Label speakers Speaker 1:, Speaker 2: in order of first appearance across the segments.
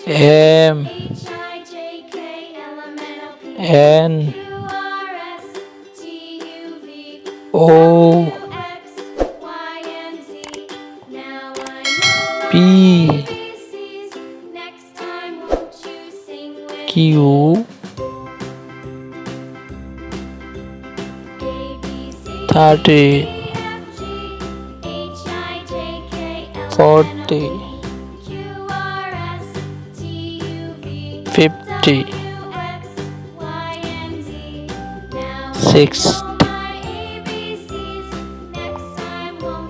Speaker 1: M N O P Q 30 40 50 60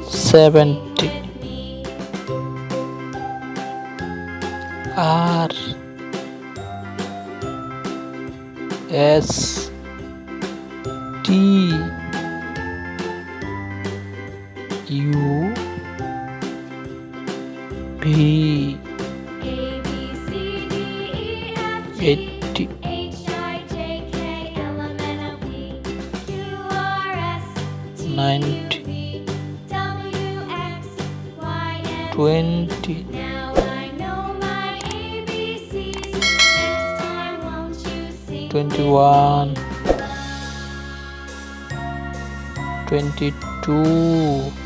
Speaker 1: 70 R S T U V 80 90 20 21 22